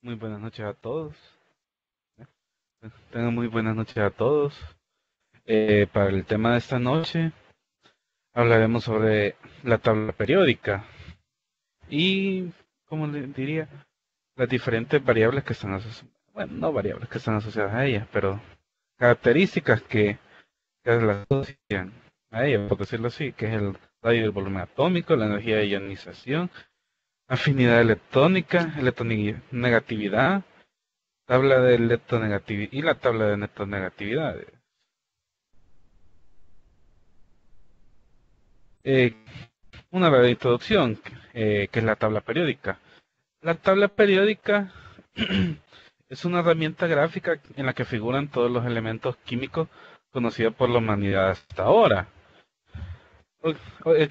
Muy buenas noches a todos. Tengan muy buenas noches a todos. Para el tema de esta noche hablaremos sobre la tabla periódica y, como le diría, las diferentes variables que están asociadas, bueno, no variables que están asociadas a ella, pero características que las asocian a ella, por decirlo así, que es el radio del volumen atómico, la energía de ionización, afinidad electrónica, electronegatividad, tabla de electronegatividad y la tabla de electronegatividad. Eh, una breve introducción, que es la tabla periódica. La tabla periódica es una herramienta gráfica en la que figuran todos los elementos químicos conocidos por la humanidad hasta ahora.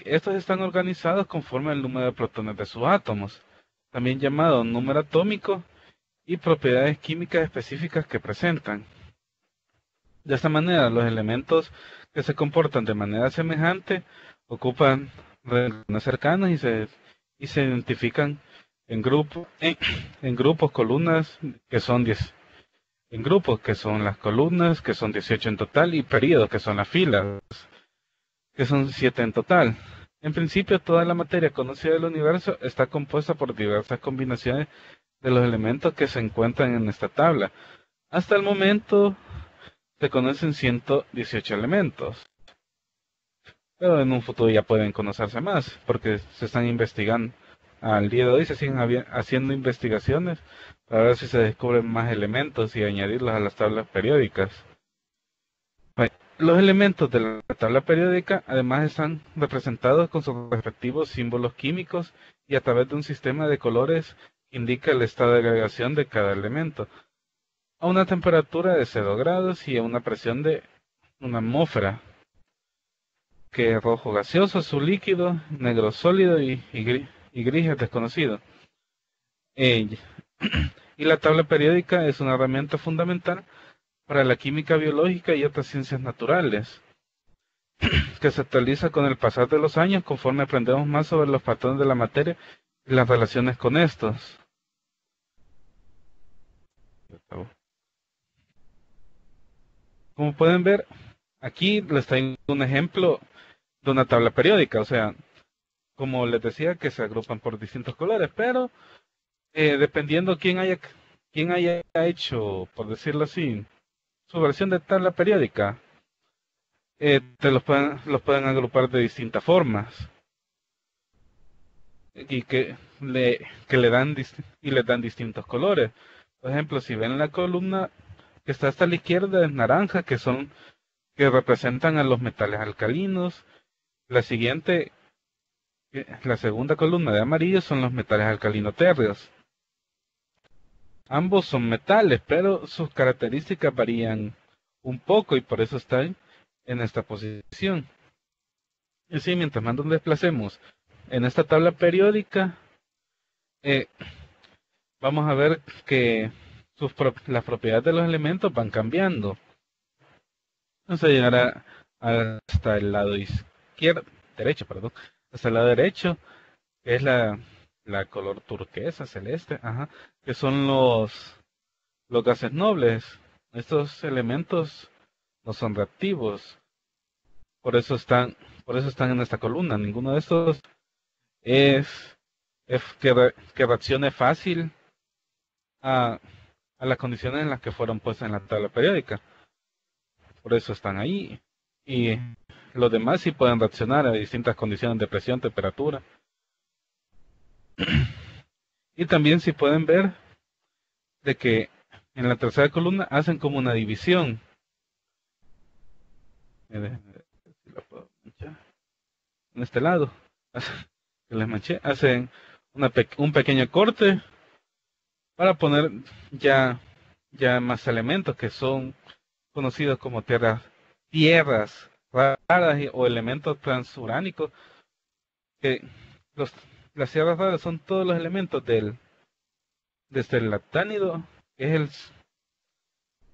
Estos están organizados conforme al número de protones de sus átomos, también llamado número atómico, y propiedades químicas específicas que presentan. De esta manera, los elementos que se comportan de manera semejante ocupan relaciones cercanas y se identifican en grupos, columnas, que son 10, en grupos, que son las columnas, que son 18 en total, y periodos, que son las filas, que son 7 en total. En principio, toda la materia conocida del universo está compuesta por diversas combinaciones de los elementos que se encuentran en esta tabla. Hasta el momento se conocen 118 elementos, pero en un futuro ya pueden conocerse más, porque se están investigando. Al día de hoy se siguen haciendo investigaciones para ver si se descubren más elementos y añadirlos a las tablas periódicas. Los elementos de la tabla periódica además están representados con sus respectivos símbolos químicos y a través de un sistema de colores que indica el estado de agregación de cada elemento, a una temperatura de 0 grados y a una presión de una atmósfera, que es rojo gaseoso, azul líquido, negro sólido y gris es desconocido. Eh, y la tabla periódica es una herramienta fundamental para la química biológica y otras ciencias naturales, que se actualiza con el pasar de los años conforme aprendemos más sobre los patrones de la materia y las relaciones con estos. Como pueden ver, aquí les traigo un ejemplo de una tabla periódica, o sea, como les decía, que se agrupan por distintos colores, pero dependiendo quién haya hecho, por decirlo así, su versión de tabla periódica, te los pueden agrupar de distintas formas y que le dan distintos colores. Por ejemplo, si ven la columna que está hasta la izquierda es naranja, que representan a los metales alcalinos. La siguiente, la segunda columna de amarillo son los metales alcalino-térreos. Ambos son metales, pero sus características varían un poco y por eso están en esta posición. Y así, mientras más nos desplacemos en esta tabla periódica, eh, vamos a ver que las propiedades de los elementos van cambiando. Vamos a llegar hasta el lado derecho, perdón, hasta el lado derecho, que es la color turquesa, celeste, ajá, que son los gases nobles. Estos elementos no son reactivos, por eso están en esta columna. Ninguno de estos es, que reaccione fácil a, a las condiciones en las que fueron puestas en la tabla periódica. Por eso están ahí. Y los demás sí pueden reaccionar a distintas condiciones de presión, temperatura. Y también sí pueden ver de que en la tercera columna hacen como una división. Déjenme ver si la puedo manchar. En este lado, que les manché, hacen un pequeño corte para poner ya, ya más elementos que son conocidos como tierras raras o elementos transuránicos, que los, las tierras raras son todos los elementos desde el lactánido, que es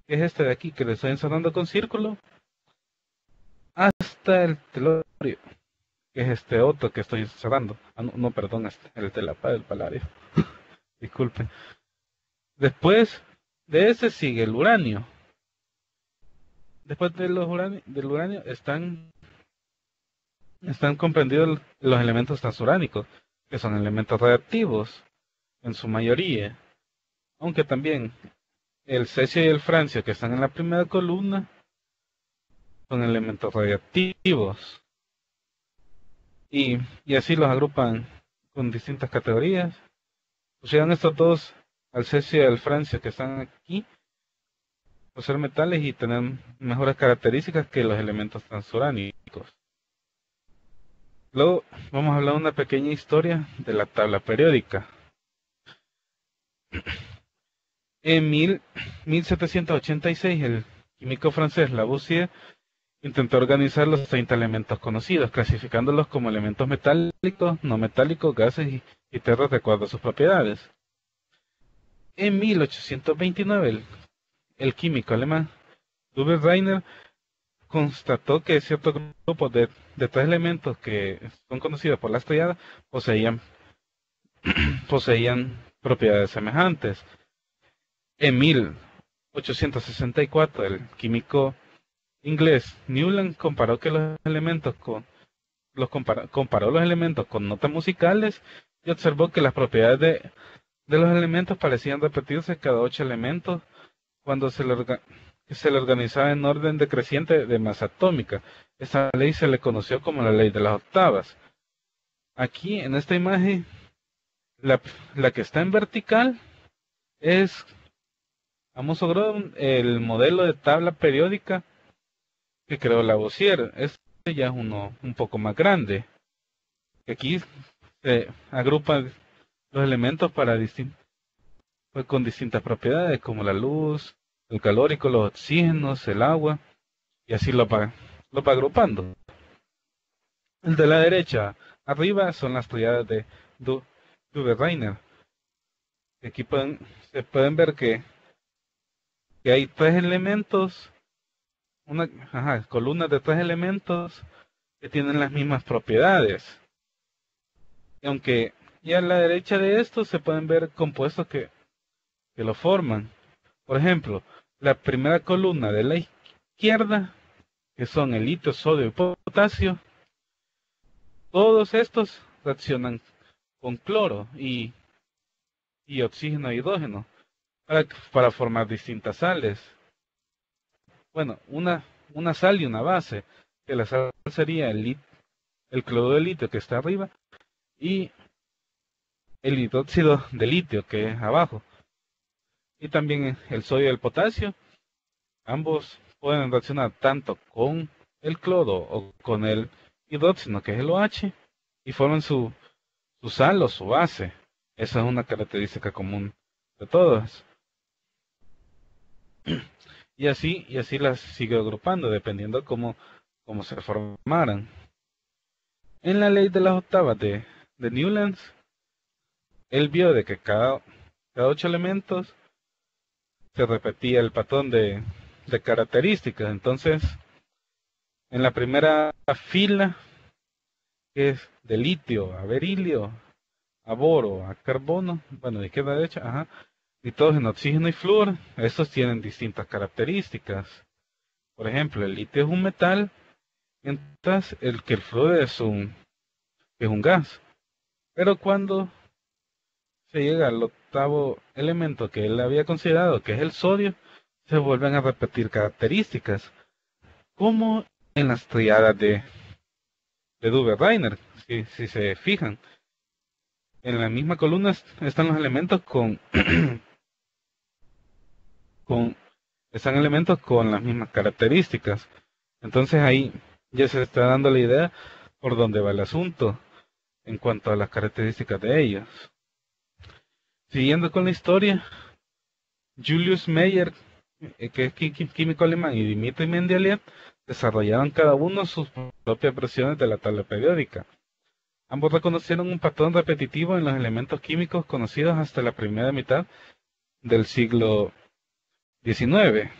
este de aquí que le estoy encerrando con círculo, hasta el telurio, que es este otro que estoy cerrando. Ah, no, no, perdón, el del paladio. Disculpen. Después de ese sigue el uranio. Después de del uranio están comprendidos los elementos transuránicos, que son elementos radiactivos en su mayoría, aunque también el cesio y el francio, que están en la primera columna, son elementos radiactivos. Y así los agrupan con distintas categorías. Pusieron estos dos, al cesio y al francio, que están aquí, por ser metales y tener mejores características que los elementos transuránicos. Luego vamos a hablar de una pequeña historia de la tabla periódica. En 1786, el químico francés Lavoisier intentó organizar los 30 elementos conocidos, clasificándolos como elementos metálicos, no metálicos, gases y tierras de acuerdo a sus propiedades. En 1829, el químico alemán Hubert Reiner constató que ciertos grupos de tres elementos que son conocidos por las triadas poseían propiedades semejantes. En 1864, el químico inglés Newland comparó que comparó los elementos con notas musicales y observó que las propiedades de los elementos parecían repetirse cada 8 elementos cuando se le organizaba en orden decreciente de masa atómica. Esta ley se le conoció como la ley de las octavas. Aquí en esta imagen, la que está en vertical es Amos O'Grodon, el modelo de tabla periódica que creó Lavoisier. Este ya es uno un poco más grande. Aquí se agrupan los elementos con distintas propiedades, como la luz, el calórico, los oxígenos, el agua, y así lo va agrupando. El de la derecha arriba son las triadas de Dube-Reiner. Aquí se pueden ver que hay tres elementos, columnas de tres elementos que tienen las mismas propiedades. Y aunque ya a la derecha de estos se pueden ver compuestos que lo forman. Por ejemplo, la primera columna de la izquierda, que son el litio, sodio y potasio, todos estos reaccionan con cloro y oxígeno e hidrógeno para formar distintas sales. Bueno, una sal y una base, que la sal sería el cloruro de litio, que está arriba, y el hidróxido de litio, que es abajo. Y también el sodio y el potasio, ambos pueden reaccionar tanto con el cloro o con el hidróxido, que es el OH, y forman su sal o su base. Esa es una característica común de todas. Y así las sigue agrupando, dependiendo cómo se formaran. En la ley de las octavas de Newlands, él vio de que cada 8 elementos se repetía el patrón de características. Entonces, en la primera fila, que es de litio a berilio, a boro, a carbono, bueno, de izquierda a derecha, nitrógeno, oxígeno y flúor, estos tienen distintas características. Por ejemplo, el litio es un metal, mientras el flúor es un gas. Pero cuando se llega al octavo elemento que él había considerado, que es el sodio, se vuelven a repetir características, como en las triadas de Dube-Reiner, si se fijan. En la misma columna están los elementos están elementos con las mismas características. Entonces ahí ya se está dando la idea por dónde va el asunto en cuanto a las características de ellos. Siguiendo con la historia, Julius Meyer, que es químico alemán, y Dmitri Mendeleev desarrollaron cada uno sus propias versiones de la tabla periódica. Ambos reconocieron un patrón repetitivo en los elementos químicos conocidos hasta la primera mitad del siglo XIX.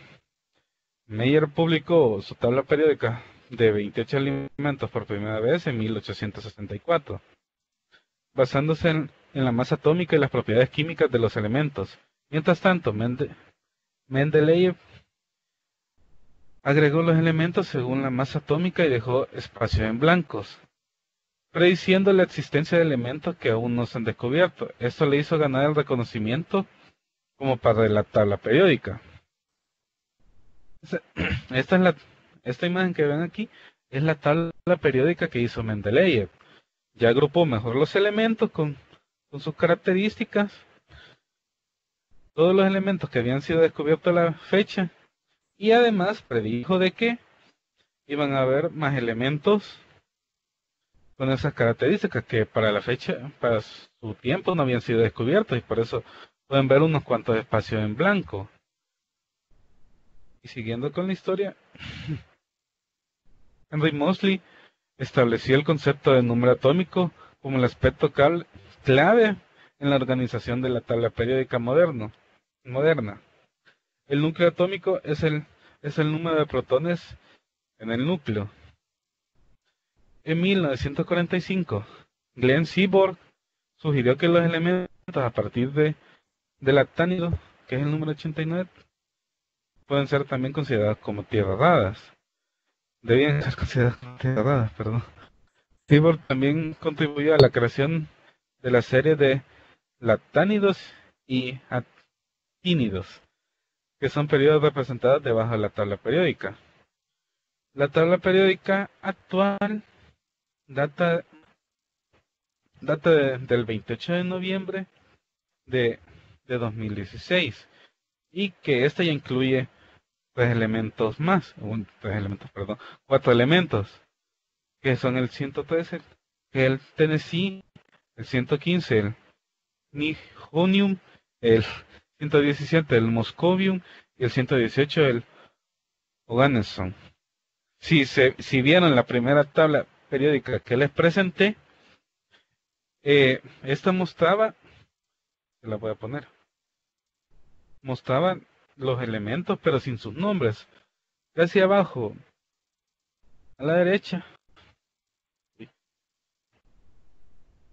Meyer publicó su tabla periódica de 28 elementos por primera vez en 1864, basándose en la masa atómica y las propiedades químicas de los elementos, Mientras tanto, Mendeleev agregó los elementos según la masa atómica y dejó espacio en blancos, prediciendo la existencia de elementos que aún no se han descubierto. Esto le hizo ganar el reconocimiento como padre de la tabla periódica. Esta imagen que ven aquí es la tabla periódica que hizo Mendeleev. Ya agrupó mejor los elementos con sus características, todos los elementos que habían sido descubiertos a la fecha, y además predijo de que iban a haber más elementos con esas características que para la fecha, para su tiempo no habían sido descubiertos, y por eso pueden ver unos cuantos espacios en blanco. Y siguiendo con la historia, Henry Moseley estableció el concepto de número atómico como el aspecto clave en la organización de la tabla periódica moderna. El núcleo atómico es el número de protones en el núcleo. En 1945, Glenn Seaborg sugirió que los elementos a partir del actánido, que es el número 89, pueden ser también considerados como tierras raras. Debían ser considerados como tierras raras, perdón. Seaborg también contribuyó a la creación de la serie de lactánidos y actínidos, que son periodos representados debajo de la tabla periódica. La tabla periódica actual data del 28 de noviembre de 2016, y que esta ya incluye cuatro elementos, que son el 113, el Tennessee, el 115, el Nihonium, el 117, el Moscovium, y el 118, el Oganesson. Si vieron la primera tabla periódica que les presenté, esta mostraba, se la voy a poner, mostraba los elementos pero sin sus nombres. Casi abajo, a la derecha,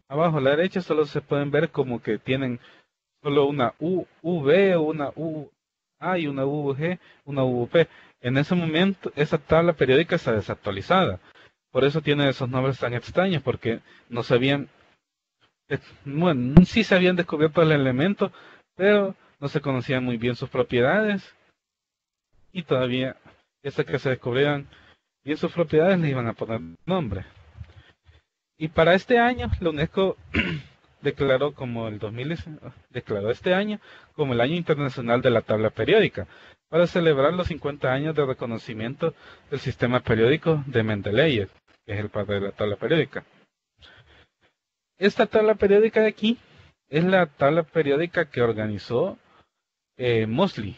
abajo a la derecha solo se pueden ver como que tienen solo una UV, una UA y una UG, una UP. En ese momento, esa tabla periódica está desactualizada. Por eso tiene esos nombres tan extraños, porque no sabían, bueno, sí se habían descubierto el elemento, pero no se conocían muy bien sus propiedades, y todavía, hasta que se descubrieran bien sus propiedades, le iban a poner nombre. Y para este año, la UNESCO declaró este año como el Año Internacional de la Tabla Periódica, para celebrar los 50 años de reconocimiento del sistema periódico de Mendeleev, que es el padre de la tabla periódica. Esta tabla periódica de aquí es la tabla periódica que organizó Moseley.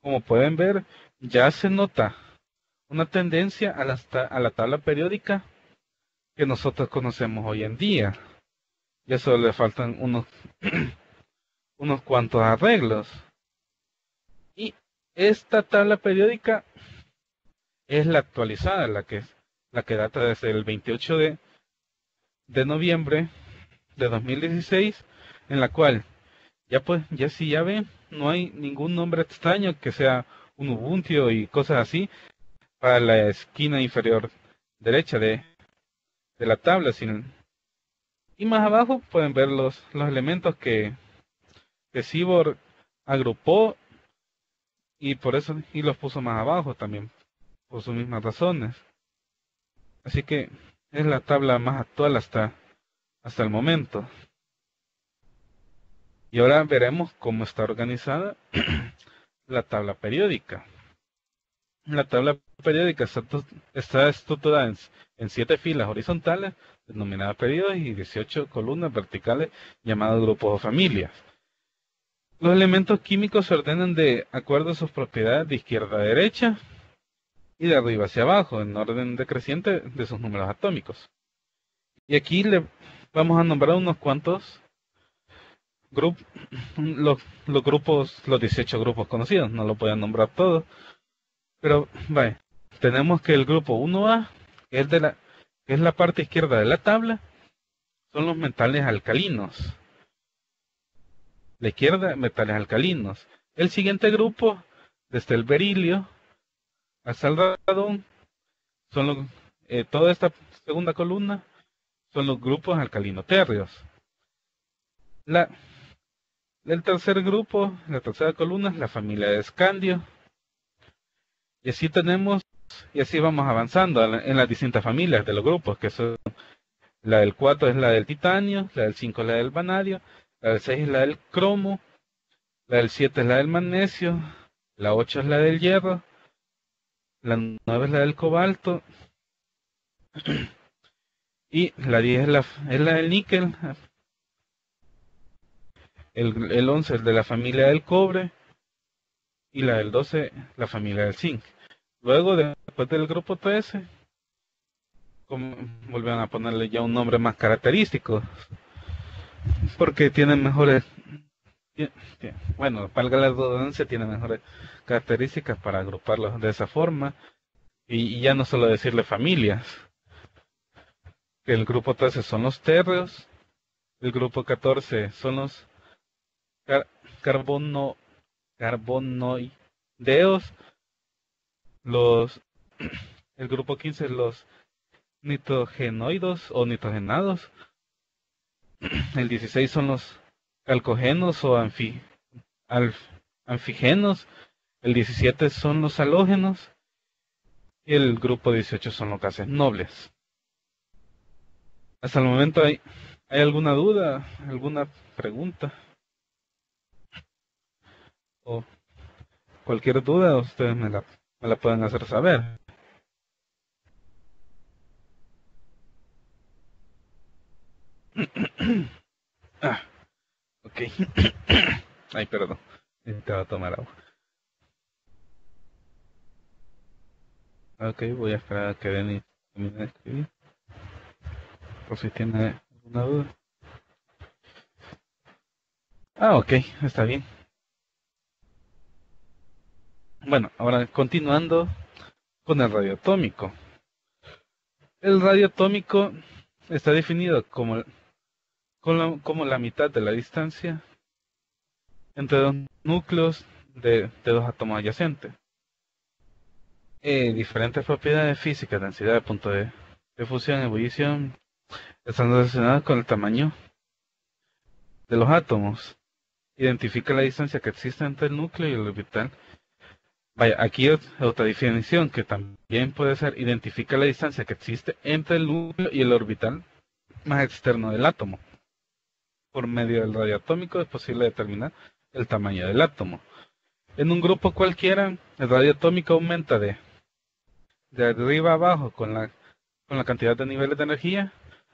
Como pueden ver, ya se nota una tendencia a la tabla periódica que nosotros conocemos hoy en día. Ya solo le faltan unos cuantos arreglos. Y esta tabla periódica es la actualizada, la que data desde el 28 de noviembre de 2016, en la cual ya ven, no hay ningún nombre extraño que sea un Ubuntu y cosas así para la esquina inferior derecha de la tabla, y más abajo pueden ver los elementos que Seaborg agrupó, y por eso los puso más abajo también, por sus mismas razones. Así que es la tabla más actual hasta el momento. Y ahora veremos cómo está organizada la tabla periódica. La tabla periódica está estructurada en 7 filas horizontales, denominadas periodos, y 18 columnas verticales, llamadas grupos o familias. Los elementos químicos se ordenan de acuerdo a sus propiedades de izquierda a derecha y de arriba hacia abajo, en orden decreciente de sus números atómicos. Y aquí le vamos a nombrar unos cuantos grupos, los grupos, los 18 grupos conocidos. No los voy a nombrar todos, pero vaya, tenemos que el grupo 1A, que es la parte izquierda de la tabla, son los metales alcalinos. La izquierda, metales alcalinos. El siguiente grupo, desde el berilio hasta el radón, son toda esta segunda columna son los grupos alcalinotérreos. El tercer grupo, la tercera columna, es la familia de escandio. Y así vamos avanzando en las distintas familias de los grupos, que son la del 4 es la del titanio, la del 5 es la del vanadio, la del 6 es la del cromo, la del 7 es la del magnesio, la 8 es la del hierro, la 9 es la del cobalto, y la 10 es la del níquel, el 11 es de la familia del cobre, y la del 12 la familia del zinc. Luego, después del grupo 13, volvieron a ponerle ya un nombre más característico, porque tienen mejores, bueno, valga la redundancia, tienen mejores características para agruparlos de esa forma, y ya no solo decirle familias. El grupo 13 son los térreos, el grupo 14 son los carbonoideos, el grupo 15 es los nitrogenoidos o nitrogenados, el 16 son los calcogenos o anfigenos, el 17 son los halógenos y el grupo 18 son los gases nobles. Hasta el momento hay alguna duda, alguna pregunta o cualquier duda, ustedes me la pueden hacer saber. Ok. Ay, perdón. Te va a tomar agua. Ok, voy a esperar a que Denny termine de escribir. Por si tiene alguna duda. Ok, está bien. Bueno, ahora continuando con el radio atómico. El radio atómico está definido como la mitad de la distancia entre dos núcleos de dos átomos adyacentes. Diferentes propiedades físicas, densidad, punto de fusión, ebullición, están relacionadas con el tamaño de los átomos. Identifica la distancia que existe entre el núcleo y el orbital. Vaya, aquí otra definición que también puede ser: identifica la distancia que existe entre el núcleo y el orbital más externo del átomo. Por medio del radio atómico es posible determinar el tamaño del átomo. En un grupo cualquiera, el radio atómico aumenta de arriba a abajo con la cantidad de niveles de energía.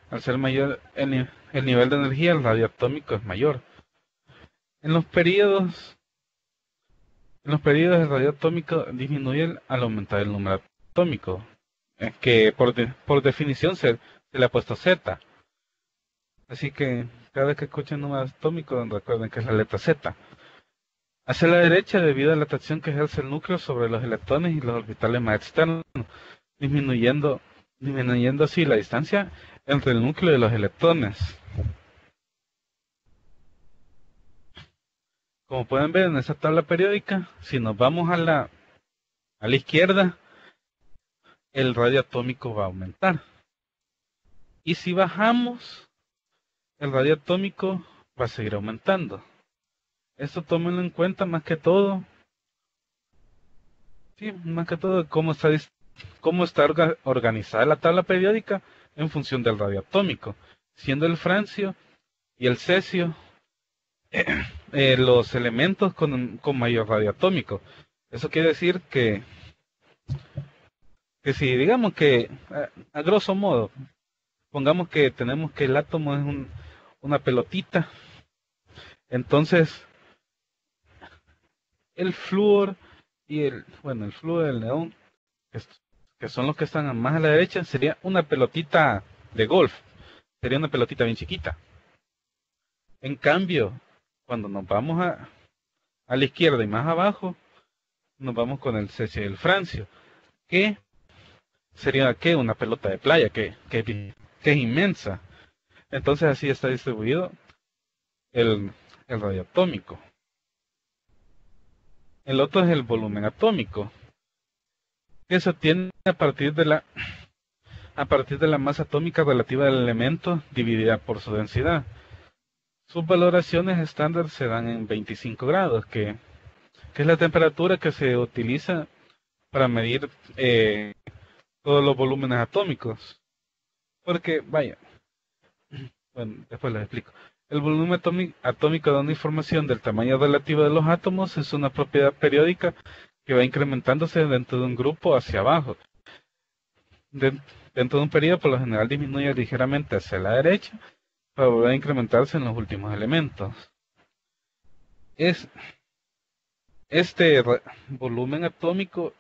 Al ser mayor el nivel de energía, el radio atómico es mayor. En los periodos el radio atómico disminuye al aumentar el número atómico, que por definición se le ha puesto Z. Así que cada vez que escuchen número atómico, recuerden que es la letra Z. Hacia la derecha, debido a la atracción que ejerce el núcleo sobre los electrones y los orbitales más externos, disminuyendo así la distancia entre el núcleo y los electrones. Como pueden ver en esta tabla periódica, si nos vamos a la izquierda, el radio atómico va a aumentar. Y si bajamos, el radio atómico va a seguir aumentando. Esto tómenlo en cuenta más que todo cómo está organizada la tabla periódica en función del radio atómico, siendo el francio y el cesio los elementos con mayor radio atómico. Eso quiere decir que si digamos que a grosso modo pongamos que tenemos que el átomo es una pelotita, entonces el flúor y el flúor del neón, que son los que están más a la derecha, sería una pelotita de golf, sería una pelotita bien chiquita. En cambio, cuando nos vamos a la izquierda y más abajo, nos vamos con el cesio y el francio, que sería una pelota de playa, que es inmensa. Entonces así está distribuido el el radio atómico. El otro es el volumen atómico, que se obtiene a partir de la masa atómica relativa del elemento dividida por su densidad. Sus valoraciones estándar se dan en 25 grados, que es la temperatura que se utiliza para medir todos los volúmenes atómicos. Porque, vaya, bueno, después les explico. El volumen atómico da una información del tamaño relativo de los átomos. Es una propiedad periódica que va incrementándose dentro de un grupo hacia abajo. Dentro de un periodo, por lo general, disminuye ligeramente hacia la derecha para volver a incrementarse en los últimos elementos. Este volumen atómico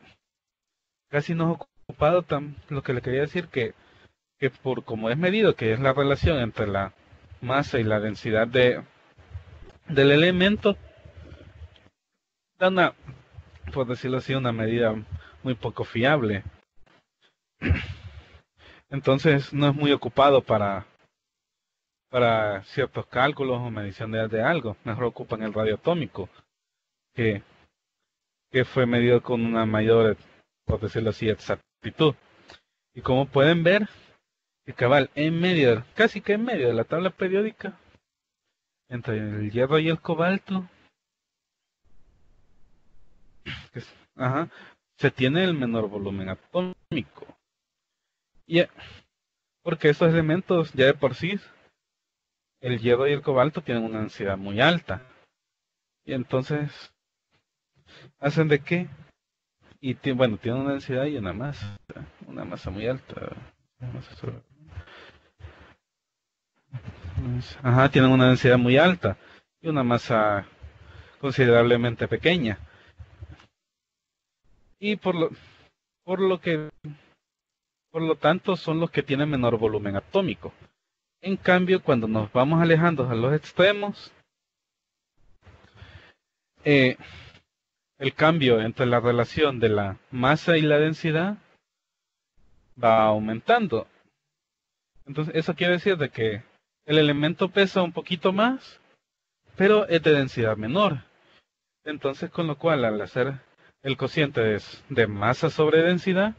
casi no es ocupado, lo que le quería decir que por como es medido, que es la relación entre la masa y la densidad del elemento, da una, por decirlo así, una medida muy poco fiable. Entonces no es muy ocupado para ciertos cálculos o mediciones de algo. Mejor ocupan el radio atómico, que fue medido con una mayor, por decirlo así, exactitud. Y como pueden ver, el cabal casi que en medio de la tabla periódica, entre el hierro y el cobalto, se tiene el menor volumen atómico. Y porque esos elementos ya de por sí, el hierro y el cobalto tienen una densidad muy alta. Y entonces, ¿hacen de qué? Y bueno, tienen una densidad y una masa muy alta. Tienen una densidad muy alta y una masa considerablemente pequeña. Y por lo tanto son los que tienen menor volumen atómico. En cambio, cuando nos vamos alejando a los extremos, el cambio entre la relación de la masa y la densidad va aumentando. Entonces, eso quiere decir de que el elemento pesa un poquito más, pero es de densidad menor. Entonces, con lo cual, al hacer el cociente de masa sobre densidad,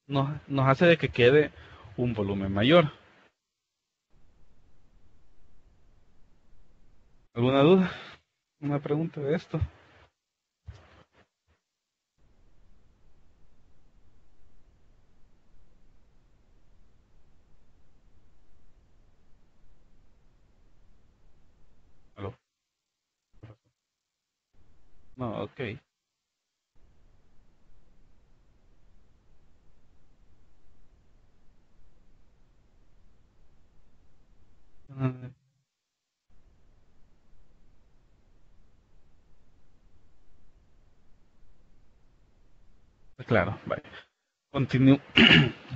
nos hace de que quede un volumen mayor. ¿Alguna duda? ¿Una pregunta de esto? ¿Aló? No, ok. Ah, claro, vale.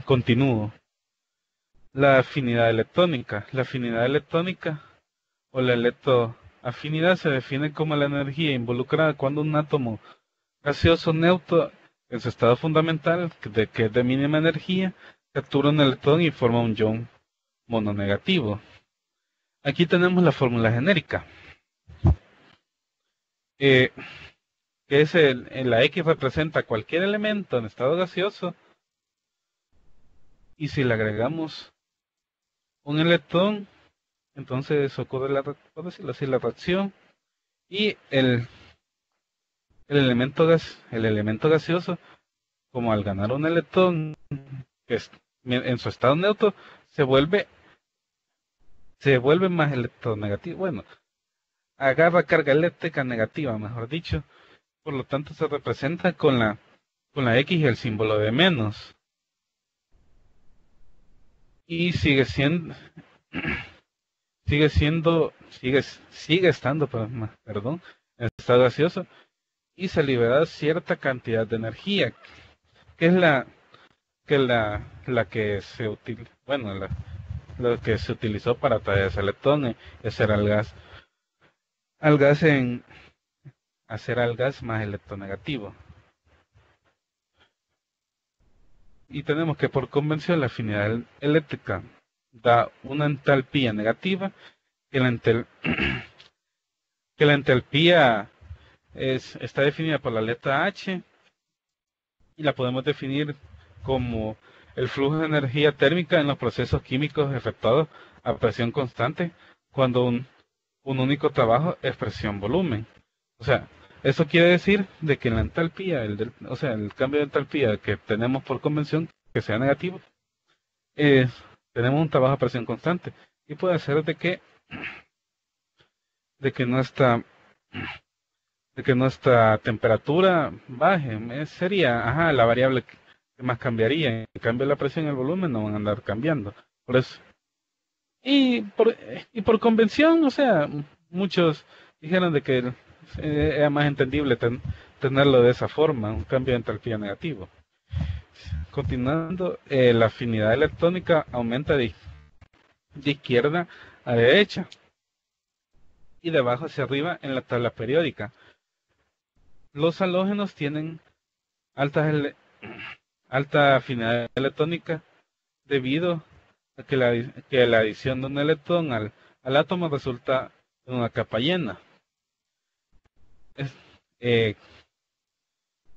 Continúo. La afinidad electrónica. La afinidad electrónica o la electroafinidad se define como la energía involucrada cuando un átomo gaseoso neutro en su estado fundamental, que es de mínima energía, captura un electrón y forma un ion mononegativo. Aquí tenemos la fórmula genérica, que es la X representa cualquier elemento en estado gaseoso, y si le agregamos un electrón, entonces ocurre por decirlo así, la reacción, y el elemento gaseoso, como al ganar un electrón que en su estado neutro, se vuelve más electronegativo. Bueno, agarra carga eléctrica negativa, mejor dicho. Por lo tanto, se representa con la X y el símbolo de menos. Y sigue estando, perdón, en estado gaseoso, y se libera cierta cantidad de energía, que es la que se utiliza, bueno, lo que se utilizó para traer ese electrón, ese era el gas, hacer al gas más electronegativo. Y tenemos que por convención la afinidad eléctrica da una entalpía negativa, que que la entalpía está definida por la letra H y la podemos definir como el flujo de energía térmica en los procesos químicos efectuados a presión constante cuando un único trabajo es presión-volumen. O sea, eso quiere decir de que la entalpía, o sea, el cambio de entalpía que tenemos por convención, que sea negativo, es, tenemos un trabajo a presión constante y puede ser de que nuestra de que nuestra temperatura baje. Sería, ajá, la variable que más cambiaría. En cambio, la presión y el volumen no van a andar cambiando. Por eso. Y por convención, o sea, muchos dijeron de que era más entendible tenerlo de esa forma, un cambio de entalpía negativo. Continuando, la afinidad electrónica aumenta de izquierda a derecha y de abajo hacia arriba en la tabla periódica. Los halógenos tienen altas alta afinidad electrónica debido a que la adición de un electrón al átomo resulta en una capa llena. Es- eh,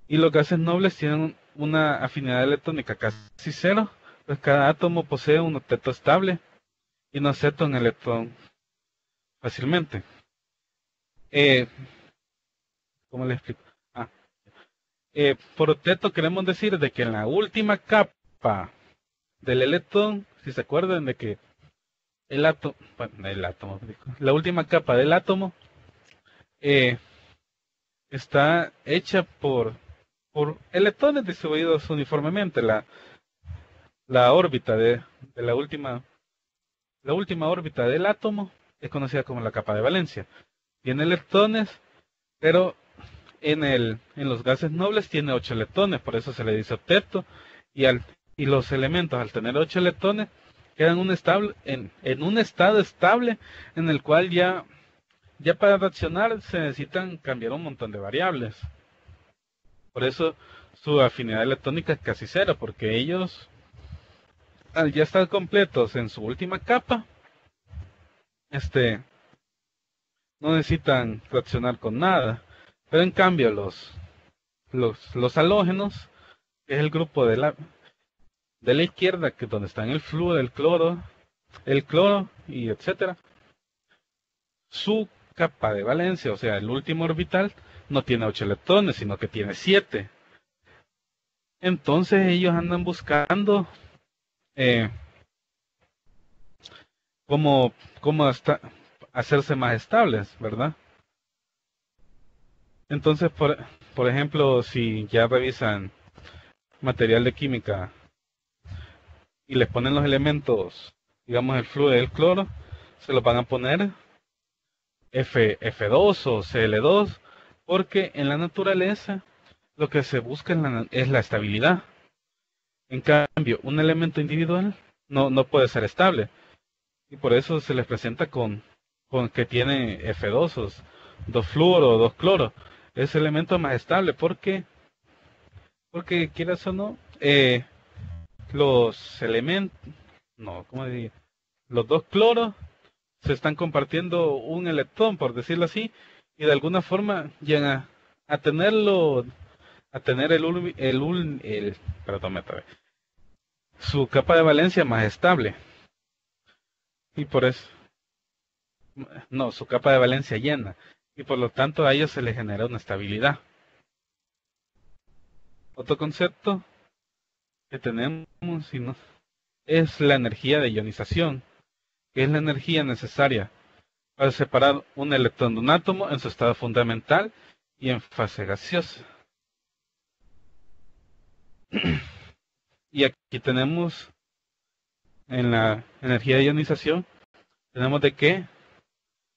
y los gases nobles tienen una afinidad electrónica casi cero, pues cada átomo posee un octeto estable y no acepta un electrón fácilmente. Eh, ¿Cómo le explico? Ah, por octeto queremos decir de que en la última capa del electrón, si se acuerdan de que la última capa del átomo eh, está hecha por electrones distribuidos uniformemente. La órbita de la última órbita del átomo es conocida como la capa de valencia. Tiene electrones, pero en los gases nobles tiene 8 electrones, por eso se le dice octeto, y los elementos al tener 8 electrones quedan en un estado estable en el cual ya para reaccionar se necesitan cambiar un montón de variables. Por eso su afinidad electrónica es casi cero, porque ellos, al ya estar completos en su última capa, este, no necesitan reaccionar con nada. Pero en cambio los halógenos, que es el grupo de la izquierda, que es donde están el flúor, el cloro y etcétera, su capa de valencia, o sea, el último orbital, no tiene 8 electrones, sino que tiene 7. Entonces ellos andan buscando eh, cómo, hacerse más estables, ¿verdad? Entonces, por ejemplo, si ya revisan material de química y les ponen los elementos, digamos el flúor y el cloro, se los van a poner F2 o Cl2, porque en la naturaleza lo que se busca es la estabilidad. En cambio, un elemento individual no puede ser estable. Y por eso se les presenta con que tiene F2, dos fluoro, dos cloro. Es el elemento más estable porque quieras o no, los elementos, no, ¿cómo diría? Los dos cloros se están compartiendo un electrón, por decirlo así, y de alguna forma llegan a tenerlo, a tener perdón, su capa de valencia más estable. Y por eso, no, su capa de valencia llena. Y por lo tanto a ellos se les genera una estabilidad. Otro concepto que tenemos es la energía de ionización, que es la energía necesaria para separar un electrón de un átomo en su estado fundamental y en fase gaseosa. Y aquí tenemos en la energía de ionización, tenemos de que,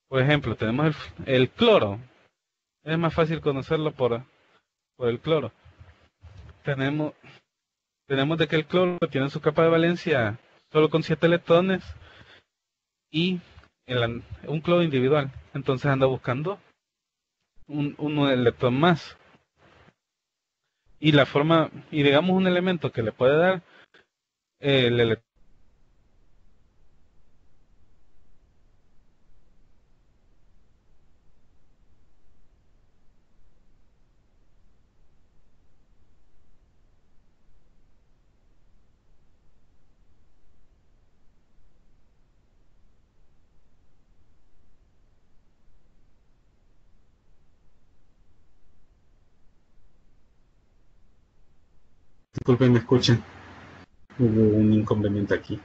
por ejemplo, tenemos el cloro. Es más fácil conocerlo por el cloro. Tenemos, tenemos de que el cloro tiene su capa de valencia solo con 7 electrones y un cloro individual. Entonces anda buscando un electrón más. Y digamos un elemento que le puede dar el electrón Disculpen, me escuchan. Hubo un inconveniente aquí.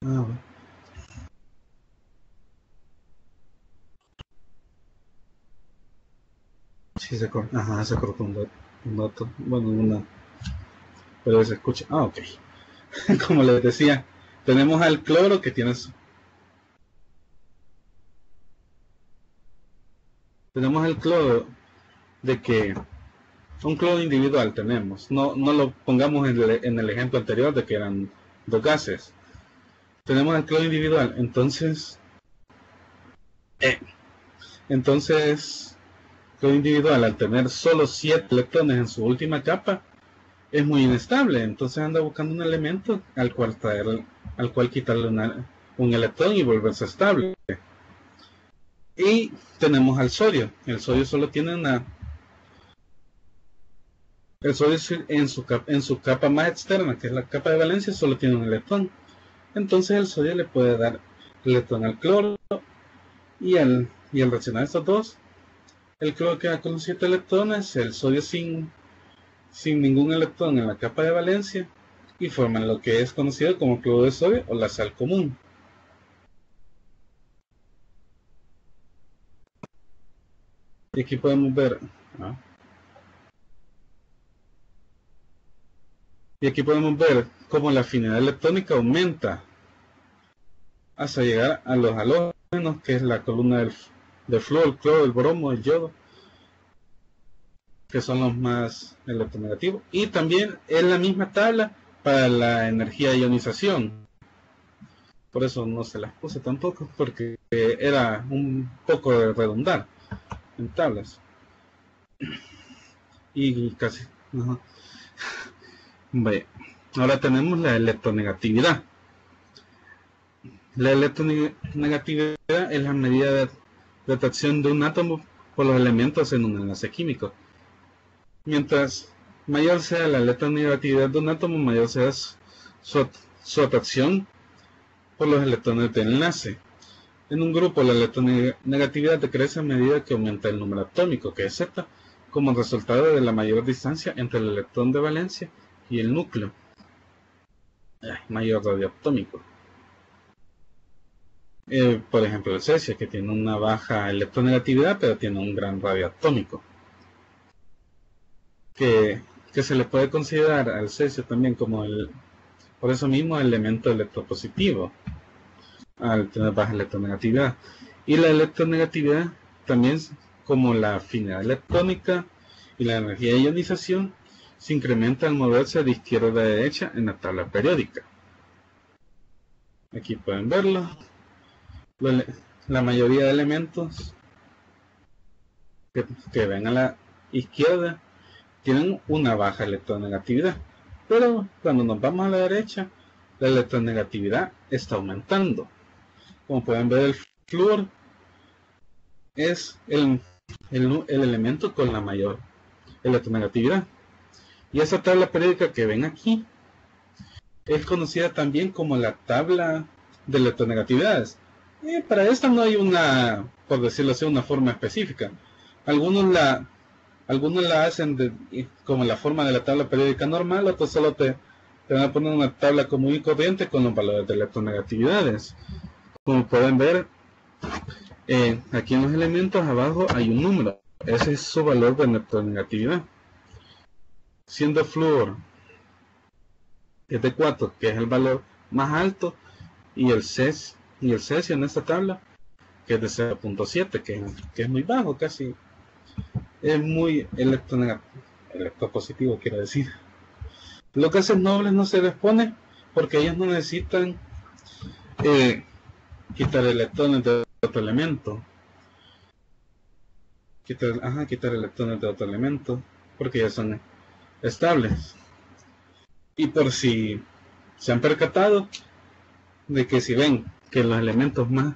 Ah, bueno. Sí, se cortó. Ajá, se cortó un dato. Bueno, una. Pero se escucha. Ah, ok. Como les decía, tenemos al cloro que tiene tenemos el cloro de que un cloro individual tenemos. No lo pongamos en el ejemplo anterior de que eran dos gases. Tenemos el cloro individual. Eh, entonces, cloro individual al tener solo 7 electrones en su última capa es muy inestable. Entonces anda buscando un elemento al cual quitarle un electrón y volverse estable. Y tenemos al sodio. El sodio solo tiene el sodio en su capa más externa, que es la capa de valencia, solo tiene un electrón. Entonces el sodio le puede dar electrón al cloro y al reaccionar estos dos, el cloro queda con los 7 electrones, el sodio sin ningún electrón en la capa de valencia y forman lo que es conocido como cloro de sodio o la sal común. Y aquí podemos ver, ¿no? Y aquí podemos ver cómo la afinidad electrónica aumenta hasta llegar a los halógenos, que es la columna del flúor, el cloro, el bromo, el yodo, que son los más electronegativos. Y también es la misma tabla para la energía de ionización. Por eso no se las puse tampoco, porque era un poco de redundar en tablas. Y casi. Uh-huh. Bueno, ahora tenemos la electronegatividad. La electronegatividad es la medida de atracción de un átomo por los elementos en un enlace químico. Mientras mayor sea la electronegatividad de un átomo, mayor sea su atracción por los electrones del enlace. En un grupo, la electronegatividad decrece a medida que aumenta el número atómico, que es Z, como resultado de la mayor distancia entre el electrón de valencia y el núcleo. Mayor radio atómico. Por ejemplo, el cesio, que tiene una baja electronegatividad, pero tiene un gran radio atómico. Que se le puede considerar al cesio también como por eso mismo, elemento electropositivo, al tener baja electronegatividad. Y la electronegatividad también, como la afinidad electrónica y la energía de ionización, se incrementa al moverse de izquierda a derecha en la tabla periódica. Aquí pueden verlo. La mayoría de elementos que ven a la izquierda tienen una baja electronegatividad, pero cuando nos vamos a la derecha, la electronegatividad está aumentando. Como pueden ver, el flúor es el elemento con la mayor electronegatividad. Y esa tabla periódica que ven aquí es conocida también como la tabla de electronegatividades. Para esta no hay por decirlo así, una forma específica. Algunos la hacen como la forma de la tabla periódica normal, otros solo te van a poner una tabla común y corriente con los valores de electronegatividades. Como pueden ver, aquí en los elementos abajo hay un número. Ese es su valor de electronegatividad. Siendo flúor es de 4, que es el valor más alto, y el cesio en esta tabla, que es de 0.7, que es muy bajo, casi es muy electropositivo, quiero decir. Los gases nobles no se les pone porque ellos no necesitan quitar electrones de otro elemento. Quitar electrones de otro elemento, porque ya son estables. Y por si se han percatado de que si ven que los elementos más,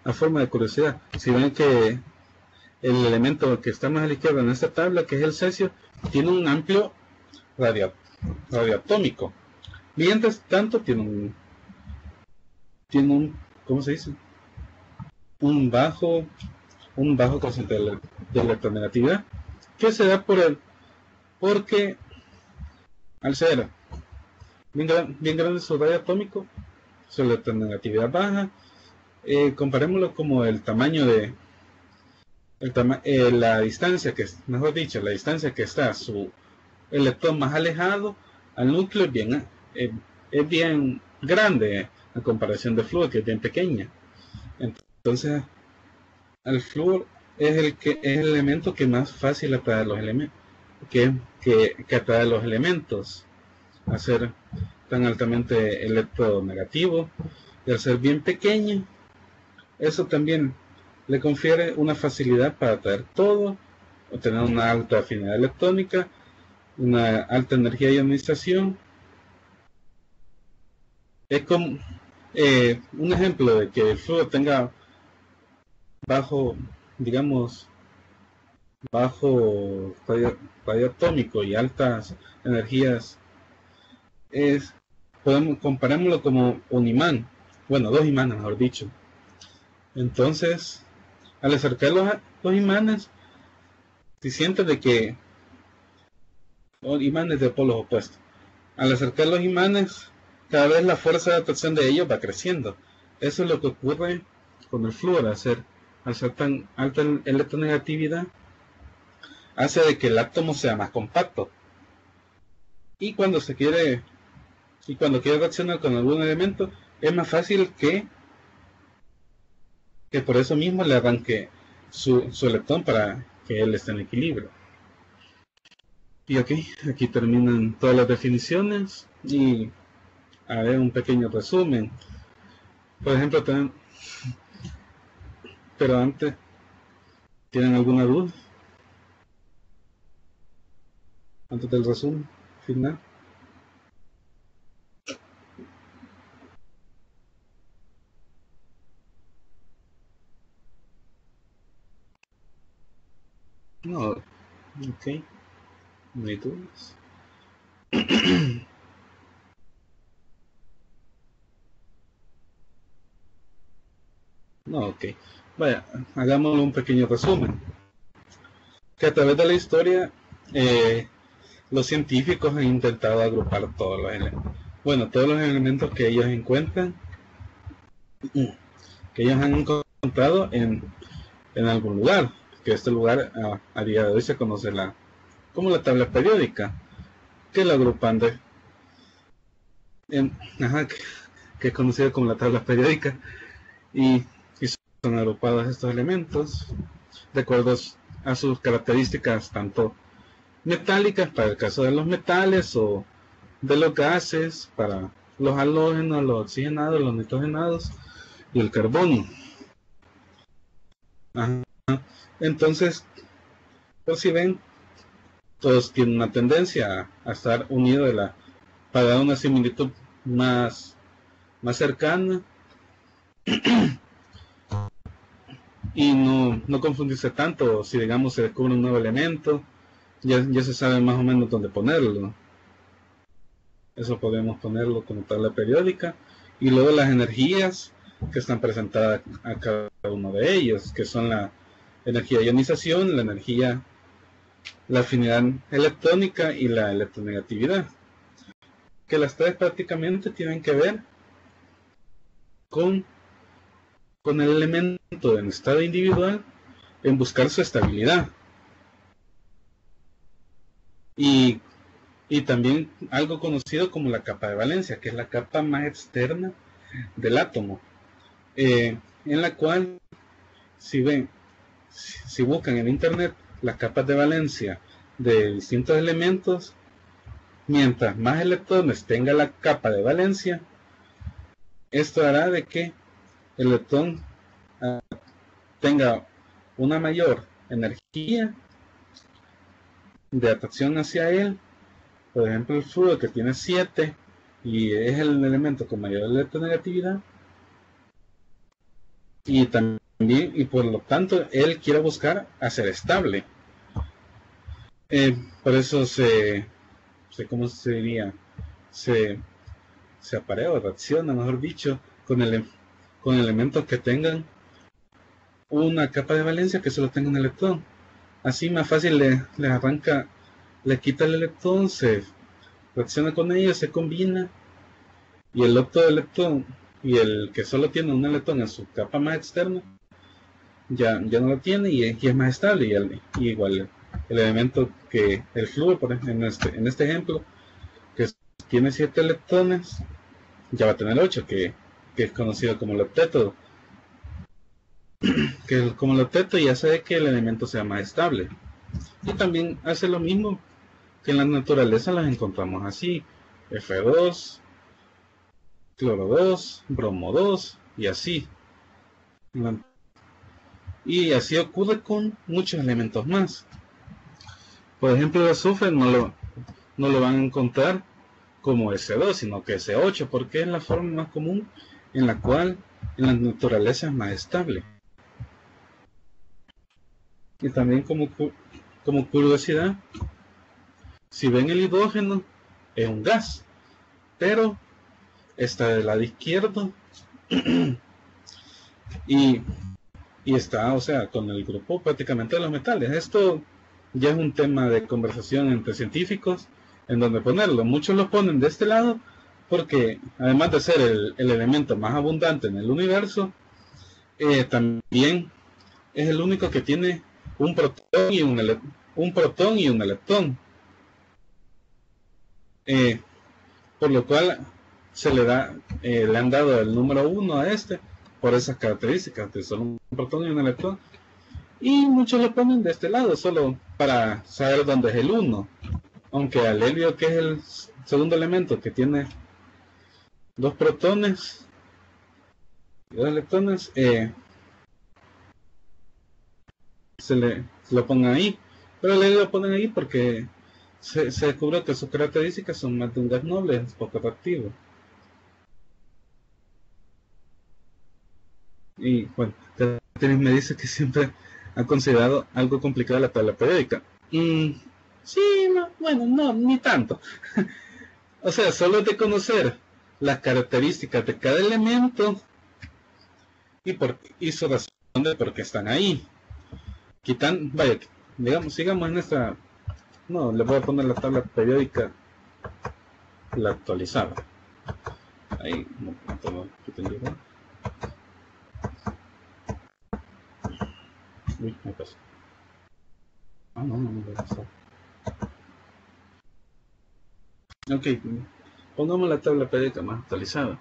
a forma de curiosidad, si ven que el elemento que está más a la izquierda en esta tabla, que es el cesio, tiene un amplio radioatómico, mientras tanto tiene tiene un, ¿cómo se dice? Un bajo porcentaje de electronegatividad, que se da porque al ser bien grande su radio atómico, su electronegatividad baja. Comparémoslo como el tamaño de la distancia mejor dicho, la distancia que está su electrón más alejado al núcleo es bien grande a comparación del flúor, que es bien pequeña. Entonces, el flúor es el elemento que más fácil atrae los elementos, que atrae los elementos a ser tan altamente electronegativo, y al ser bien pequeño, eso también le confiere una facilidad para atraer todo, obtener una alta afinidad electrónica, una alta energía de ionización. Es como un ejemplo de que el flúor tenga bajo radio atómico y altas energías. Comparémoslo como un imán, bueno, dos imanes mejor dicho. Entonces, al acercar los imanes, si sientes de que imanes de polos opuestos, al acercar los imanes, cada vez la fuerza de atracción de ellos va creciendo. Eso es lo que ocurre con el flúor. Al ser tan alta electronegatividad, hace de que el átomo sea más compacto, y cuando quiere reaccionar con algún elemento, es más fácil que por eso mismo le arranque su electrón para que él esté en equilibrio. Y aquí terminan todas las definiciones, y haré un pequeño resumen. Por ejemplo, pero antes, ¿tienen alguna duda antes del resumen final? No, ok, no hay dudas. No, ok. Vaya, hagámosle un pequeño resumen. Que a través de la historia, los científicos han intentado agrupar todos los elementos que ellos encuentran, que ellos han encontrado en algún lugar, que este lugar a día de hoy se conoce como la tabla periódica, que la agrupan que es conocida como la tabla periódica, y son agrupados estos elementos de acuerdo a sus características, tanto metálicas para el caso de los metales, o de los gases para los halógenos, los oxigenados, los nitrogenados y el carbono. Entonces, pues si ven, todos tienen una tendencia a estar unidos para dar una similitud más cercana y no confundirse tanto. Si digamos se descubre un nuevo elemento, ya se sabe más o menos dónde ponerlo. Eso podemos ponerlo como tabla periódica. Y luego las energías que están presentadas a cada uno de ellos, que son la energía de ionización, la afinidad electrónica y la electronegatividad, que las tres prácticamente tienen que ver con el elemento en estado individual en buscar su estabilidad, y también algo conocido como la capa de valencia, que es la capa más externa del átomo, en la cual, si buscan en internet las capas de valencia de distintos elementos, mientras más electrones tenga la capa de valencia, esto hará de que el electrón tenga una mayor energía de atracción hacia él. Por ejemplo, el flúor, que tiene 7 y es el elemento con mayor electronegatividad, y por lo tanto él quiere buscar hacer estable. Por eso ¿cómo se diría? Se aparea o reacciona, mejor dicho, con con elementos que tengan una capa de valencia que solo tenga un electrón. Así más fácil le arranca, le quita el electrón, se reacciona con ellos, se combina, y el otro electrón, y el que solo tiene un electrón en su capa más externa, ya no lo tiene y es más estable. Y igual el elemento que el flúor, por ejemplo, en este ejemplo, que tiene 7 electrones, ya va a tener 8, que es conocido como el octeto. Como el octeto ya hace que el elemento sea más estable. Y también hace lo mismo que en la naturaleza las encontramos así: F2, cloro 2, bromo 2 y así. Y así ocurre con muchos elementos más. Por ejemplo, el azufre no lo van a encontrar como S2, sino que S8, porque es la forma más común en la cual en la naturaleza es más estable. Y también como curiosidad, si ven el hidrógeno, es un gas, pero está del lado izquierdo y está, o sea, con el grupo prácticamente de los metales. Esto ya es un tema de conversación entre científicos en donde ponerlo. Muchos lo ponen de este lado porque, además de ser el elemento más abundante en el universo, también es el único que tiene un protón y un electrón. Por lo cual le han dado el número 1 a este por esas características de solo un protón y un electrón. Y muchos lo ponen de este lado solo para saber dónde es el 1, aunque al helio, que es el segundo elemento que tiene 2 protones y 2 electrones, se lo pongan ahí, pero el helio lo ponen ahí porque se descubrió que sus características son más de un gas noble, es poco atractivo. Y bueno, me dice que siempre ha considerado algo complicada la tabla periódica. Sí, no, ni tanto. O sea, solo de conocer las características de cada elemento y su razón de por qué están ahí. Sigamos en esta. No, le voy a poner la tabla periódica, la actualizada. Ahí, no tengo. Uy, me pasó. No me pasó. Ok, pongamos la tabla periódica más actualizada,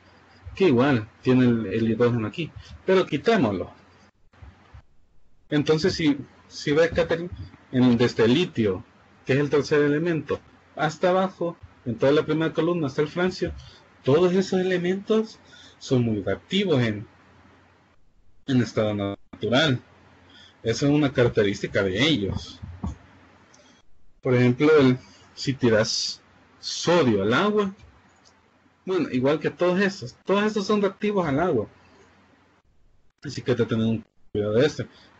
que igual tiene el hidrógeno aquí, pero quitémoslo. Entonces, si ves, Catherine, desde el litio, que es el tercer elemento, hasta abajo, en toda la primera columna hasta el francio, todos esos elementos son muy reactivos en estado natural. Esa es una característica de ellos. Por ejemplo, si tiras sodio al agua, bueno, igual que todos estos son reactivos al agua. Así que hay que tener un cuidado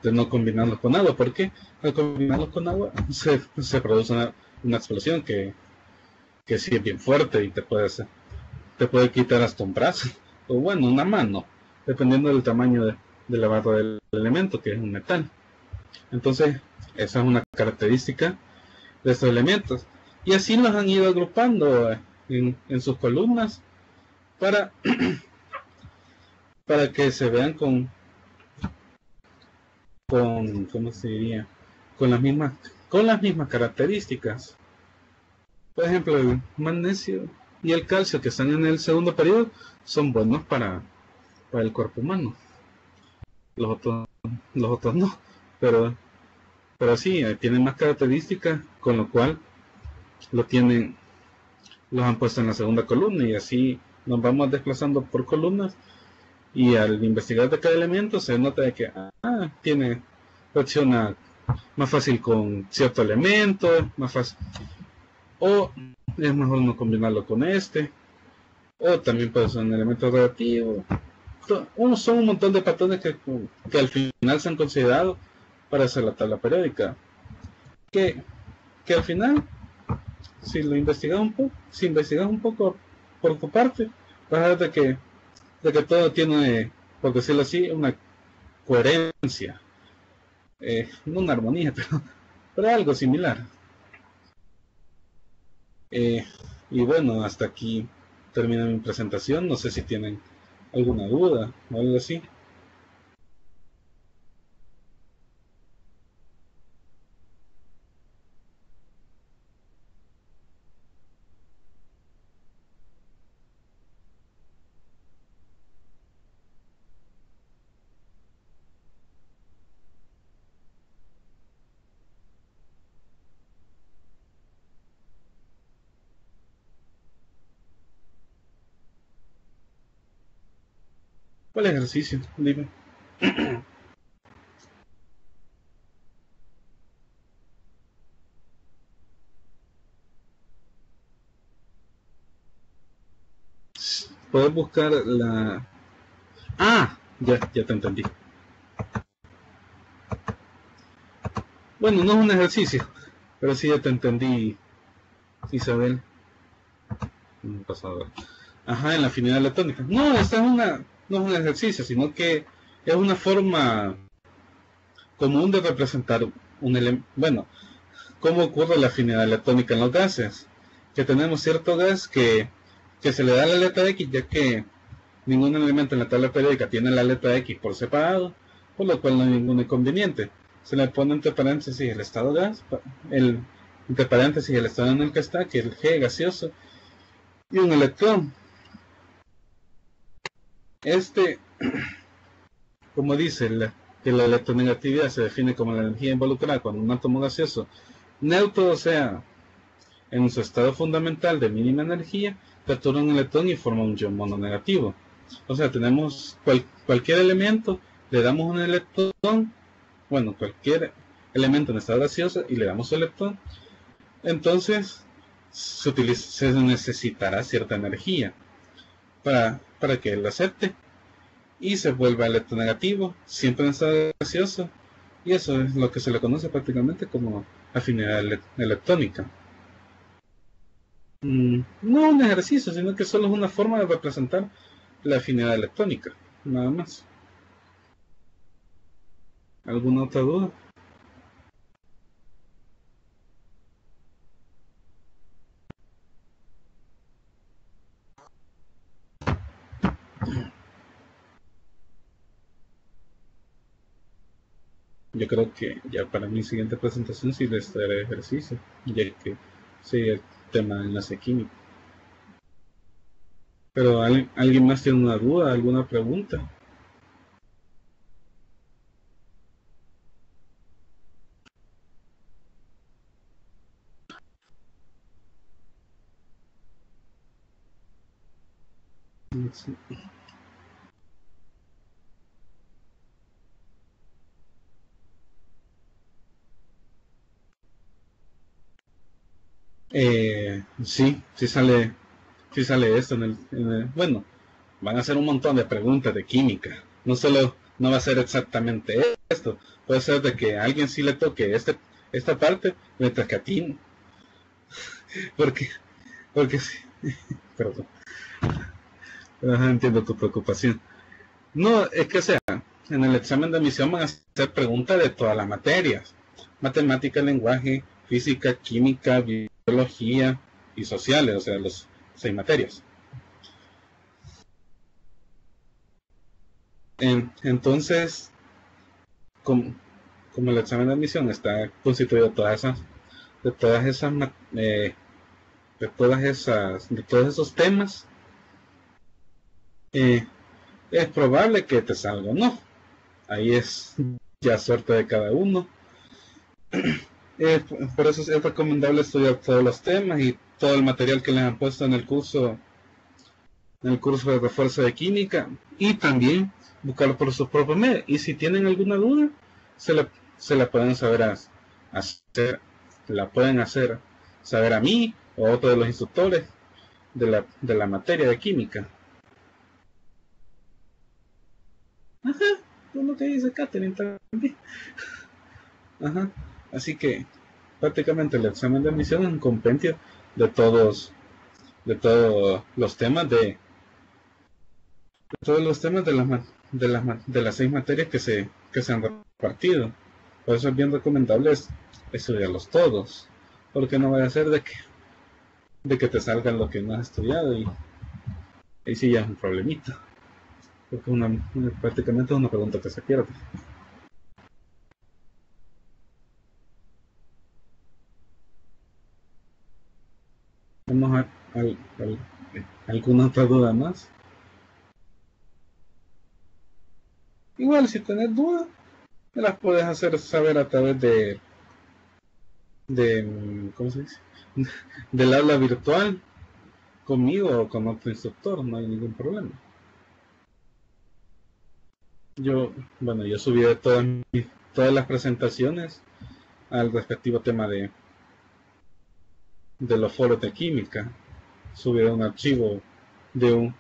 de no combinarlos con agua, porque al combinarlos con agua se produce una explosión que sí es bien fuerte y te puede quitar hasta un brazo, o bueno, una mano, dependiendo del tamaño de la barra del elemento, que es un metal. Entonces, esa es una característica de estos elementos. Y así los han ido agrupando en sus columnas para que se vean con ¿cómo se diría? Con las mismas características. Por ejemplo, el magnesio y el calcio, que están en el segundo periodo, son buenos para el cuerpo humano. Los otros no, pero sí, tienen más características, con lo cual los han puesto en la segunda columna, y así nos vamos desplazando por columnas, y al investigar de cada elemento se nota de que reacciona más fácil con cierto elemento, más fácil, o es mejor no combinarlo con o también puede ser un elemento relativo. Son un montón de patrones que al final se han considerado para hacer la tabla periódica, que al final, si investigas un poco por tu parte, vas a ver de que todo tiene por decirlo así, una coherencia, no una armonía, pero algo similar. Y bueno, hasta aquí termina mi presentación. No sé si tienen alguna duda o algo así. ¿Cuál ejercicio? Dime. Puedes buscar la... Ah, ya te entendí. Bueno, no es un ejercicio, pero sí ya te entendí, Isabel. Pasado. Ajá, en la afinidad electrónica. No, esta es una, no es un ejercicio, sino que es una forma común de representar un elemento. Bueno, ¿cómo ocurre la afinidad electrónica en los gases? Que tenemos cierto gas que se le da la letra X, ya que ningún elemento en la tabla periódica tiene la letra X por separado, por lo cual no hay ningún inconveniente. Se le pone entre paréntesis el estado gas, entre paréntesis el estado en el que está, que es el G gaseoso, y un electrón. Como dice, que la electronegatividad se define como la energía involucrada cuando un átomo gaseoso neutro, o sea, en su estado fundamental de mínima energía, captura un electrón y forma un ion mononegativo. O sea, tenemos cualquier elemento, le damos un electrón, bueno, cualquier elemento en estado gaseoso y le damos su electrón, entonces se necesitará cierta energía para que él lo acepte y se vuelva electronegativo, siempre en estado gaseoso, y eso es lo que se le conoce prácticamente como afinidad electrónica. No un ejercicio, sino que solo es una forma de representar la afinidad electrónica, nada más. ¿Alguna otra duda? Yo creo que ya para mi siguiente presentación sí les daré ejercicio, ya que sí el tema de enlace químico. Pero ¿alguien más tiene una duda, alguna pregunta? Sí. Sí sale esto bueno, van a hacer un montón de preguntas de química. No va a ser exactamente esto. Puede ser de que a alguien sí le toque esta parte, mientras que a ti, porque sí, perdón. Ajá, entiendo tu preocupación. No, es que sea, en el examen de admisión van a hacer preguntas de todas las materias: matemática, lenguaje, física, química, biología y sociales, o sea, los 6 materias. Entonces, como el examen de admisión está constituido de todas esas, de todas esas, de todos esos temas, es probable que te salga o no. Ahí es ya suerte de cada uno. Por eso es recomendable estudiar todos los temas y todo el material que les han puesto en el curso de refuerzo de química, y también buscarlo por sus propios medios. Y si tienen alguna duda, se la pueden hacer saber a mí o a otro de los instructores de la materia de química. Ajá, es lo que dice Catherine también. Ajá, así que prácticamente el examen de admisión es un compendio de todos los temas de todos los temas de las 6 materias que se han repartido. Por eso es bien recomendable estudiarlos todos, porque no vaya a ser de que te salgan lo que no has estudiado y ahí sí ya es un problemita, porque prácticamente es una pregunta que se pierde. Vamos ¿alguna otra duda más? Igual si tenés dudas, me las puedes hacer saber a través de ¿cómo se dice? Del aula virtual, conmigo o con otro instructor, no hay ningún problema. Yo subí todas las presentaciones al respectivo tema de los foros de química. Subí un archivo de un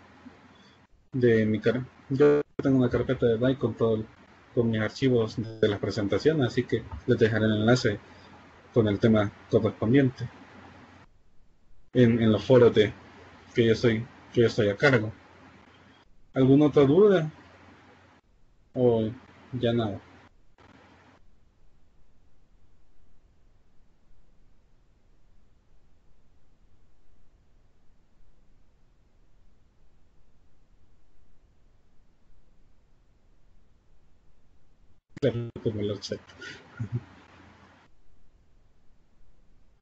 de mi yo tengo una carpeta de Drive con mis archivos de las presentaciones, así que les dejaré el enlace con el tema correspondiente en los foros que yo estoy a cargo. ¿Alguna otra duda? ¿O ya nada? Claro, como el chat.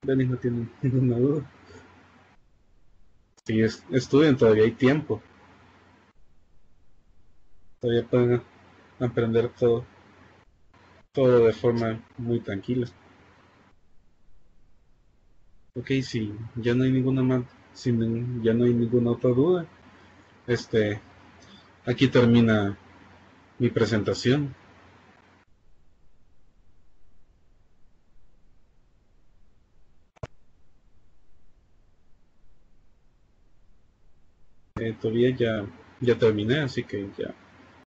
Denis no tiene ninguna duda. Si estudian, todavía hay tiempo. Todavía pueden aprender todo de forma muy tranquila. Ok, si ya no hay ninguna más, si ya no hay ninguna otra duda, este, aquí termina mi presentación. Todavía ya terminé, así que ya